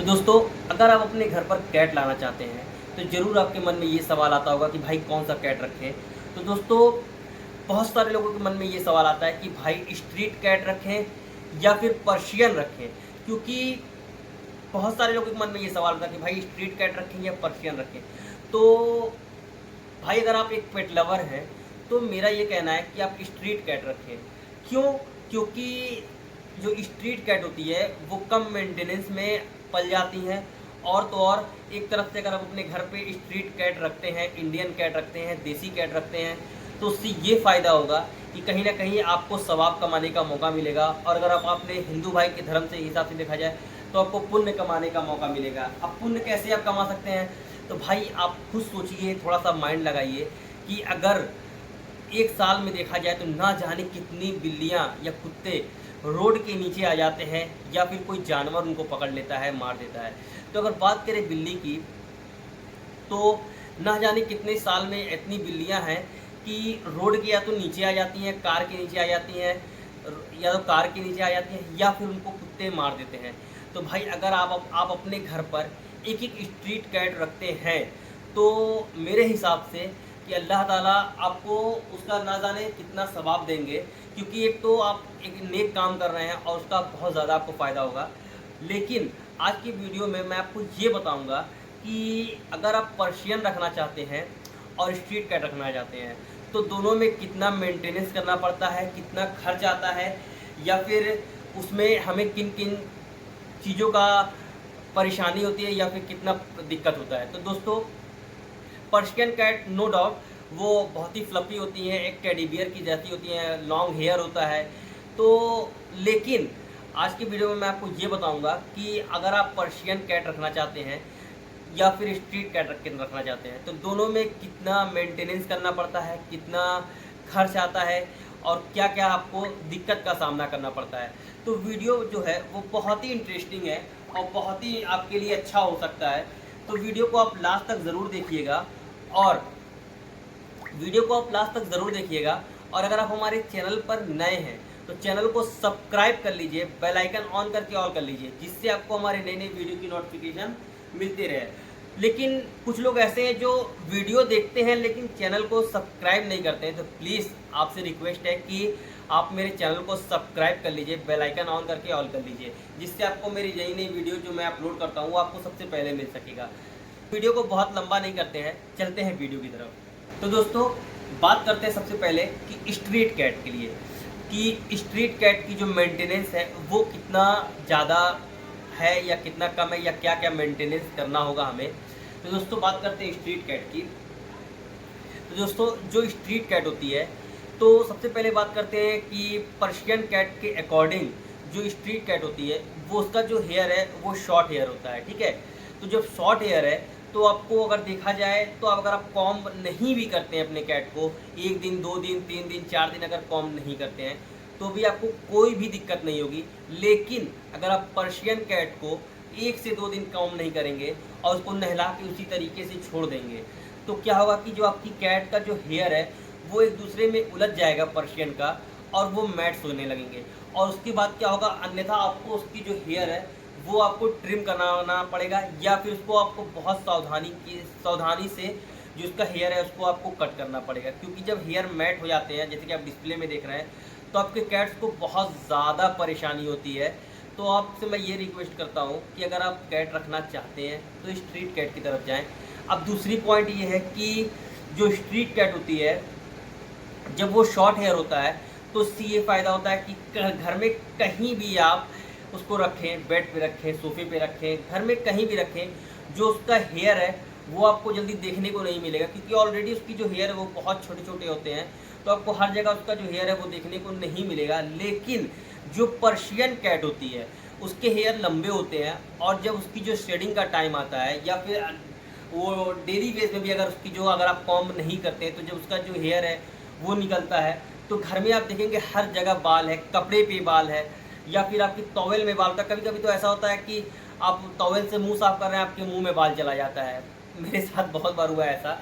दोस्तों, अगर आप अपने घर पर कैट लाना चाहते हैं तो ज़रूर आपके मन में ये सवाल आता होगा कि भाई कौन सा कैट रखें। तो दोस्तों, बहुत सारे लोगों के मन में ये सवाल आता है कि भाई स्ट्रीट कैट रखें या फिर पर्शियन रखें। क्योंकि बहुत सारे लोगों के मन में ये सवाल आता है कि भाई स्ट्रीट कैट रखें या पर्शियन रखें। तो भाई, अगर आप एक पेट लवर हैं तो मेरा ये कहना है कि आप स्ट्रीट कैट रखें। क्यों? क्योंकि जो स्ट्रीट कैट होती है वो कम मेंटेनेंस में पल जाती हैं। और तो और एक तरफ से अगर आप अपने घर पे स्ट्रीट कैट रखते हैं, इंडियन कैट रखते हैं, देसी कैट रखते हैं, तो उससे ये फ़ायदा होगा कि कहीं ना कहीं आपको सवाब कमाने का मौका मिलेगा। और अगर आप अपने हिंदू भाई के धर्म से हिसाब से देखा जाए तो आपको पुण्य कमाने का मौका मिलेगा। अब पुण्य कैसे आप कमा सकते हैं? तो भाई आप खुद सोचिए, थोड़ा सा माइंड लगाइए कि अगर एक साल में देखा जाए तो ना जाने कितनी बिल्लियाँ या कुत्ते रोड के नीचे आ जाते हैं या फिर कोई जानवर उनको पकड़ लेता है, मार देता है। तो अगर बात करें बिल्ली की, तो ना जाने कितने साल में इतनी बिल्लियां हैं कि रोड के या तो नीचे आ जाती हैं, कार के नीचे आ जाती हैं, या तो कार के नीचे आ जाती हैं या फिर उनको कुत्ते मार देते हैं। तो भाई, अगर आप अपने घर पर एक एक स्ट्रीट कैट रखते हैं तो मेरे हिसाब से कि अल्लाह ताला आपको उसका ना जाने कितना सवाब देंगे। क्योंकि एक तो आप एक नेक काम कर रहे हैं और उसका बहुत ज़्यादा आपको फ़ायदा होगा। लेकिन आज की वीडियो में मैं आपको ये बताऊंगा कि अगर आप पर्शियन रखना चाहते हैं और स्ट्रीट कैट रखना चाहते हैं तो दोनों में कितना मेंटेनेंस करना पड़ता है, कितना खर्च आता है, या फिर उसमें हमें किन किन चीज़ों का परेशानी होती है या फिर कितना दिक्कत होता है। तो दोस्तों, पर्शियन कैट नो डाउट वो बहुत ही फ्लफी होती हैं, एक टेडी बियर की जैसी होती हैं, लॉन्ग हेयर होता है। तो लेकिन आज की वीडियो में मैं आपको ये बताऊंगा कि अगर आप पर्शियन कैट रखना चाहते हैं या फिर स्ट्रीट कैट रखना चाहते हैं तो दोनों में कितना मेंटेनेंस करना पड़ता है, कितना खर्च आता है और क्या क्या आपको दिक्कत का सामना करना पड़ता है। तो वीडियो जो है वो बहुत ही इंटरेस्टिंग है और बहुत ही आपके लिए अच्छा हो सकता है। तो वीडियो को आप लास्ट तक ज़रूर देखिएगा। और और अगर आप हमारे चैनल पर नए हैं तो चैनल को सब्सक्राइब कर लीजिए, बेल आइकन ऑन करके ऑल कर लीजिए, जिससे आपको हमारे नए नए वीडियो की नोटिफिकेशन मिलती रहे। लेकिन कुछ लोग ऐसे हैं जो वीडियो देखते हैं लेकिन चैनल को सब्सक्राइब नहीं करते हैं। तो प्लीज़ आपसे रिक्वेस्ट है कि आप मेरे चैनल को सब्सक्राइब कर लीजिए, बेल आइकन ऑन करके ऑल कर लीजिए, जिससे आपको मेरी नई नई वीडियो जो मैं अपलोड करता हूँ वो आपको सबसे पहले मिल सकेगा। वीडियो को बहुत लंबा नहीं करते हैं, चलते हैं वीडियो की तरफ। तो दोस्तों, बात करते हैं सबसे पहले कि स्ट्रीट कैट के लिए कि स्ट्रीट कैट की जो मेंटेनेंस है वो कितना ज़्यादा है या कितना कम है, या क्या क्या मेंटेनेंस करना होगा हमें। तो दोस्तों, बात करते हैं स्ट्रीट कैट की। तो दोस्तों, जो स्ट्रीट कैट होती है, तो सबसे पहले बात करते हैं कि पर्शियन कैट के अकॉर्डिंग जो स्ट्रीट कैट होती है वो उसका जो हेयर है वो शॉर्ट हेयर होता है, ठीक है। तो जब शॉर्ट हेयर है तो आपको अगर देखा जाए तो अगर आप कॉम्ब नहीं भी करते हैं अपने कैट को, 1 दिन 2 दिन 3 दिन 4 दिन अगर कॉम्ब नहीं करते हैं तो भी आपको कोई भी दिक्कत नहीं होगी। लेकिन अगर आप पर्शियन कैट को 1 से 2 दिन कॉम्ब नहीं करेंगे और उसको नहला के उसी तरीके से छोड़ देंगे तो क्या होगा कि जो आपकी कैट का जो हेयर है वो एक दूसरे में उलझ जाएगा पर्शियन का, और वो मैट्स होने लगेंगे। और उसके बाद क्या होगा, अन्यथा आपको उसकी जो हेयर है वो आपको ट्रिम कराना पड़ेगा, या फिर उसको आपको बहुत सावधानी से जो उसका हेयर है उसको आपको कट करना पड़ेगा। क्योंकि जब हेयर मैट हो जाते हैं, जैसे कि आप डिस्प्ले में देख रहे हैं, तो आपके कैट्स को बहुत ज़्यादा परेशानी होती है। तो आपसे मैं ये रिक्वेस्ट करता हूँ कि अगर आप कैट रखना चाहते हैं तो स्ट्रीट कैट की तरफ जाएँ। अब दूसरी पॉइंट ये है कि जो स्ट्रीट कैट होती है जब वो शॉर्ट हेयर होता है तो उससे ये फ़ायदा होता है कि घर में कहीं भी आप उसको रखें, बेड पे रखें, सोफे पे रखें, घर में कहीं भी रखें, जो उसका हेयर है वो आपको जल्दी देखने को नहीं मिलेगा। क्योंकि ऑलरेडी उसकी जो हेयर है वो बहुत छोटे छोटे होते हैं, तो आपको हर जगह उसका जो हेयर है वो देखने को नहीं मिलेगा। लेकिन जो पर्शियन कैट होती है उसके हेयर लंबे होते हैं, और जब उसकी जो शेडिंग का टाइम आता है या फिर वो डेली बेस में भी अगर आप कॉम्ब नहीं करते हैं तो जब उसका जो हेयर है वो निकलता है तो घर में आप देखेंगे हर जगह बाल है, कपड़े पे बाल है, या फिर आपकी टॉवेल में बाल होता है। कभी कभी तो ऐसा होता है कि आप टॉवेल से मुंह साफ कर रहे हैं, आपके मुंह में बाल चला जाता है। मेरे साथ बहुत बार हुआ है ऐसा।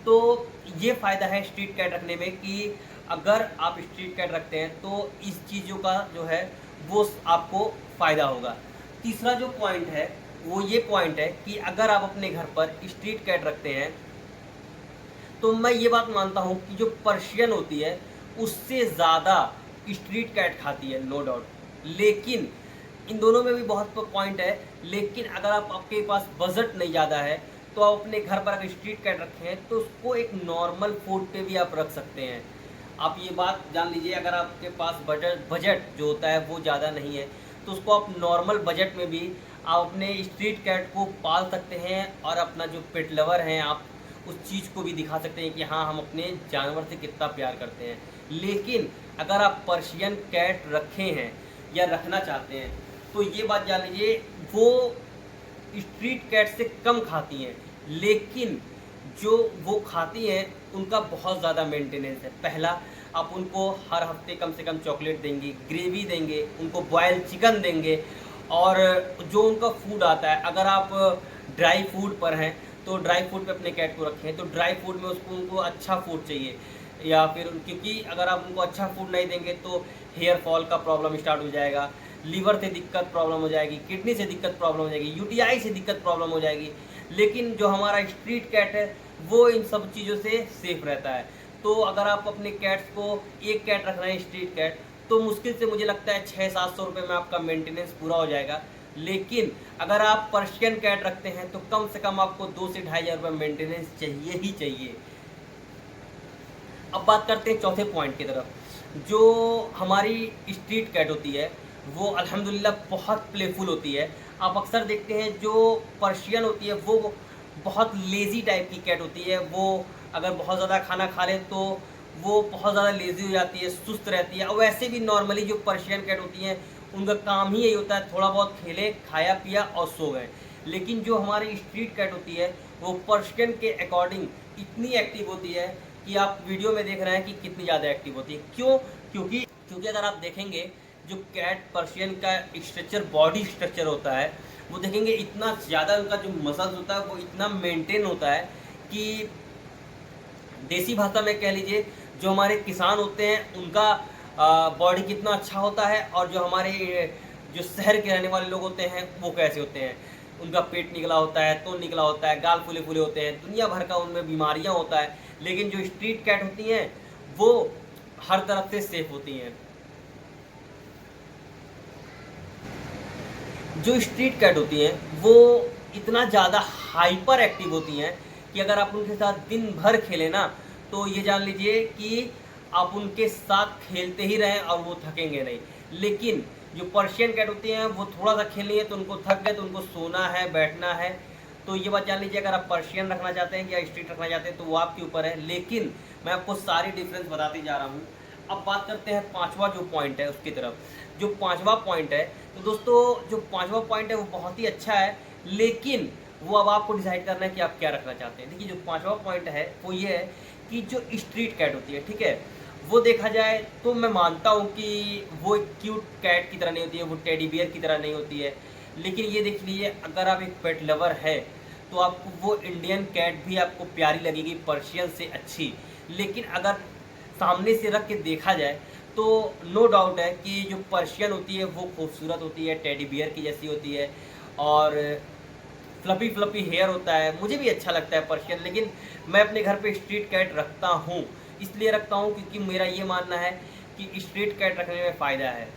तो ये फ़ायदा है स्ट्रीट कैट रखने में कि अगर आप स्ट्रीट कैट रखते हैं तो इस चीज़ों का जो है वो आपको फ़ायदा होगा। तीसरा जो पॉइंट है वो ये पॉइंट है कि अगर आप अपने घर पर स्ट्रीट कैट रखते हैं तो मैं ये बात मानता हूँ कि जो पर्शियन होती है उससे ज़्यादा स्ट्रीट कैट खाती है, नो डाउट। लेकिन इन दोनों में भी बहुत पॉइंट है। लेकिन अगर आपके पास बजट नहीं ज़्यादा है तो आप अपने घर पर अगर स्ट्रीट कैट रखे हैं तो उसको एक नॉर्मल फूड पे भी आप रख सकते हैं। आप ये बात जान लीजिए, अगर आपके पास बजट जो होता है वो ज़्यादा नहीं है तो उसको आप नॉर्मल बजट में भी आप अपने स्ट्रीट कैट को पाल सकते हैं और अपना जो पेट लवर हैं आप उस चीज़ को भी दिखा सकते हैं कि हाँ, हम अपने जानवर से कितना प्यार करते हैं। लेकिन अगर आप पर्शियन कैट रखे हैं या रखना चाहते हैं तो ये बात जान लीजिए, वो स्ट्रीट कैट से कम खाती हैं, लेकिन जो वो खाती हैं उनका बहुत ज़्यादा मेंटेनेंस है। पहला, आप उनको हर हफ्ते कम से कम चॉकलेट देंगे, ग्रेवी देंगे, उनको बॉयल चिकन देंगे, और जो उनका फूड आता है, अगर आप ड्राई फूड पर हैं तो ड्राई फूड पे अपने कैट को रखें तो ड्राई फूड में उसको उनको अच्छा फूड चाहिए, या फिर क्योंकि अगर आप उनको अच्छा फूड नहीं देंगे तो हेयर फॉल का प्रॉब्लम स्टार्ट हो जाएगा, लीवर से दिक्कत प्रॉब्लम हो जाएगी, किडनी से दिक्कत प्रॉब्लम हो जाएगी, यूटीआई से दिक्कत प्रॉब्लम हो जाएगी। लेकिन जो हमारा स्ट्रीट कैट है वो इन सब चीज़ों से सेफ रहता है। तो अगर आप अपने कैट्स को, एक कैट रख रहे हैं स्ट्रीट कैट, तो मुश्किल से मुझे लगता है 600-700 रुपये में आपका मेंटेनेंस पूरा हो जाएगा। लेकिन अगर आप पर्शियन कैट रखते हैं तो कम से कम आपको 2 से 2,500 रुपये मेंटेनेंस चाहिए ही चाहिए। अब बात करते हैं चौथे पॉइंट की तरफ। जो हमारी स्ट्रीट कैट होती है वो अल्हम्दुलिल्लाह बहुत प्लेफुल होती है। आप अक्सर देखते हैं जो पर्शियन होती है वो बहुत लेज़ी टाइप की कैट होती है। वो अगर बहुत ज़्यादा खाना खा ले तो वो बहुत ज़्यादा लेज़ी हो जाती है, सुस्त रहती है। और वैसे भी नॉर्मली जो पर्शियन कैट होती हैं उनका काम ही यही होता है, थोड़ा बहुत खेले, खाया पिया और सो गए। लेकिन जो हमारी स्ट्रीट कैट होती है वो पर्शियन के अकॉर्डिंग इतनी एक्टिव होती है कि आप वीडियो में देख रहे हैं कि कितनी ज़्यादा एक्टिव होती है। क्यों? क्योंकि अगर आप देखेंगे जो कैट पर्शियन का स्ट्रक्चर, बॉडी स्ट्रक्चर होता है, वो देखेंगे इतना ज़्यादा उनका जो मसल्स होता है वो इतना मेंटेन होता है कि देसी भाषा में कह लीजिए जो हमारे किसान होते हैं उनका बॉडी कितना अच्छा होता है, और जो हमारे जो शहर के रहने वाले लोग होते हैं वो कैसे होते हैं। उनका पेट निकला होता है, तो निकला होता है, गाल फूले फूले होते हैं, दुनिया भर का उनमें बीमारियां होता है। लेकिन जो स्ट्रीट कैट होती हैं वो हर तरफ से सेफ होती हैं। जो स्ट्रीट कैट होती हैं वो इतना ज़्यादा हाइपर एक्टिव होती हैं कि अगर आप उनके साथ दिन भर खेलें ना तो ये जान लीजिए कि आप उनके साथ खेलते ही रहें और वो थकेंगे नहीं। लेकिन जो पर्शियन कैट होती हैं वो थोड़ा सा खेल लिए तो उनको थक गए तो उनको सोना है, बैठना है। तो ये बात जान लीजिए, अगर आप पर्शियन रखना चाहते हैं या स्ट्रीट रखना चाहते हैं तो वो आपके ऊपर है। लेकिन मैं आपको सारी डिफरेंस बताते जा रहा हूँ। अब बात करते हैं पांचवा जो पॉइंट है उसकी तरफ। जो पांचवा पॉइंट है तो दोस्तों, जो पांचवा पॉइंट है वो बहुत ही अच्छा है, लेकिन वो अब आपको डिसाइड करना है कि आप क्या रखना चाहते हैं। देखिए, जो पांचवा पॉइंट है वो ये है कि जो स्ट्रीट कैट होती है, ठीक है, वो देखा जाए तो मैं मानता हूँ कि वो एक क्यूट कैट की तरह नहीं होती है, वो टेडी बियर की तरह नहीं होती है। लेकिन ये देख लीजिए, अगर आप एक पेट लवर है तो आपको वो इंडियन कैट भी आपको प्यारी लगेगी, पर्शियन से अच्छी। लेकिन अगर सामने से रख के देखा जाए तो नो डाउट है कि जो पर्शियन होती है वो खूबसूरत होती है, टेडी बियर की जैसी होती है, और फ्लफी फ्लफी हेयर होता है। मुझे भी अच्छा लगता है पर्शियन, लेकिन मैं अपने घर पे स्ट्रीट कैट रखता हूँ। इसलिए रखता हूँ क्योंकि मेरा ये मानना है कि स्ट्रीट कैट रखने में फ़ायदा है।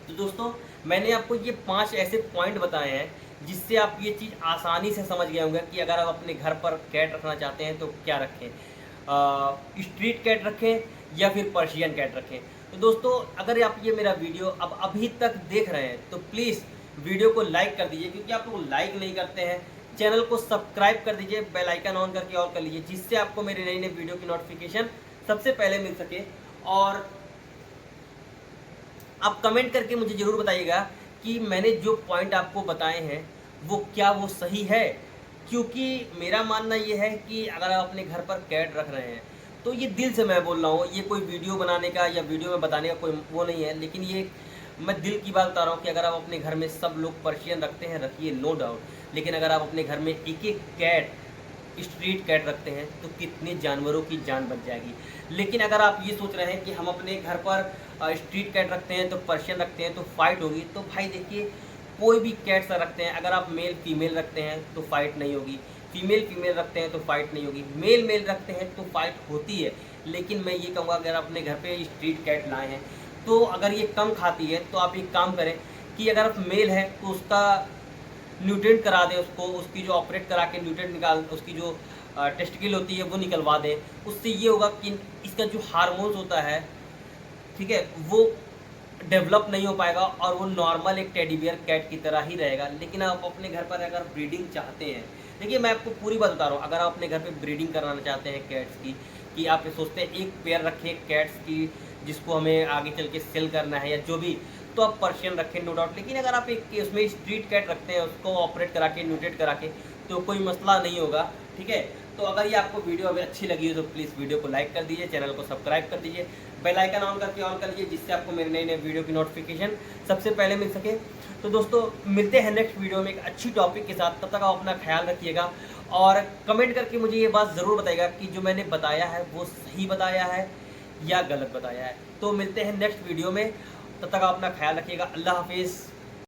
तो दोस्तों, मैंने आपको ये 5 ऐसे पॉइंट बताए हैं जिससे आप ये चीज़ आसानी से समझ गए होंगे कि अगर आप अपने घर पर कैट रखना चाहते हैं तो क्या रखें, स्ट्रीट कैट रखें या फिर पर्शियन कैट रखें। तो दोस्तों, अगर आप ये मेरा वीडियो अब अभी तक देख रहे हैं तो प्लीज़ वीडियो को लाइक कर दीजिए, क्योंकि आप लोग लाइक नहीं करते हैं। चैनल को सब्सक्राइब कर दीजिए, बेल आइकन ऑन करके ऑल कर लीजिए, जिससे आपको मेरे नई नई वीडियो की नोटिफिकेशन सबसे पहले मिल सके। और आप कमेंट करके मुझे ज़रूर बताइएगा कि मैंने जो पॉइंट आपको बताए हैं वो क्या वो सही है। क्योंकि मेरा मानना ये है कि अगर आप अपने घर पर कैट रख रहे हैं तो ये दिल से मैं बोल रहा हूँ, ये कोई वीडियो बनाने का या वीडियो में बताने का कोई वो नहीं है, लेकिन ये मैं दिल की बात बता रहा हूँ कि अगर आप अपने घर में सब लोग पर्शियन रखते हैं, रखिए, नो डाउट। लेकिन अगर आप अपने घर में एक एक कैट, स्ट्रीट कैट रखते हैं तो कितने जानवरों की जान बच जाएगी। लेकिन अगर आप ये सोच रहे हैं कि हम अपने घर पर स्ट्रीट कैट रखते हैं तो पर्शियन रखते हैं तो फाइट होगी, तो भाई देखिए, कोई भी कैट्स रखते हैं, अगर आप मेल फीमेल रखते हैं तो फाइट नहीं होगी, फीमेल फीमेल रखते हैं तो फाइट नहीं होगी, मेल मेल रखते हैं तो फाइट होती है। लेकिन मैं ये कहूँगा अगर आप अपने घर पे स्ट्रीट कैट लाए हैं तो अगर ये कम खाती है तो आप एक काम करें कि अगर आप मेल है तो उसका न्यूट्रेंट करा दें, उसको उसकी जो ऑपरेट करा के न्यूट्रेंट निकाल, उसकी जो टेस्टिकल होती है वो निकलवा दें। उससे ये होगा कि इसका जो हार्मोन्स होता है, ठीक है, वो डेवलप नहीं हो पाएगा और वो नॉर्मल एक टेडी बियर कैट की तरह ही रहेगा। लेकिन आप अपने घर पर अगर ब्रीडिंग चाहते हैं, देखिए मैं आपको पूरी बात बता रहा हूँ, अगर आप अपने घर पे ब्रीडिंग कराना चाहते हैं कैट्स की, कि आप ये सोचते हैं एक पेयर रखें कैट्स की जिसको हमें आगे चल के सेल करना है या जो भी, तो आप पर्शियन रखें नो डाउट। लेकिन अगर आप एक उसमें स्ट्रीट कैट रखते हैं, उसको ऑपरेट करा के न्यूट्रेट करा के, तो कोई मसला नहीं होगा, ठीक है। तो अगर ये आपको वीडियो अभी अच्छी लगी हो तो प्लीज़ वीडियो को लाइक कर दीजिए, चैनल को सब्सक्राइब कर दीजिए, बेल आइकन ऑन कर लीजिए, जिससे आपको मेरे नए नए वीडियो की नोटिफिकेशन सबसे पहले मिल सके। तो दोस्तों मिलते हैं नेक्स्ट वीडियो में एक अच्छी टॉपिक के साथ, तब तक आप अपना ख्याल रखिएगा और कमेंट करके मुझे ये बात ज़रूर बताइएगा कि जो मैंने बताया है वो सही बताया है या गलत बताया है। तो मिलते हैं नेक्स्ट वीडियो में, तब तक आप अपना ख्याल रखिएगा। अल्लाह हाफिज़।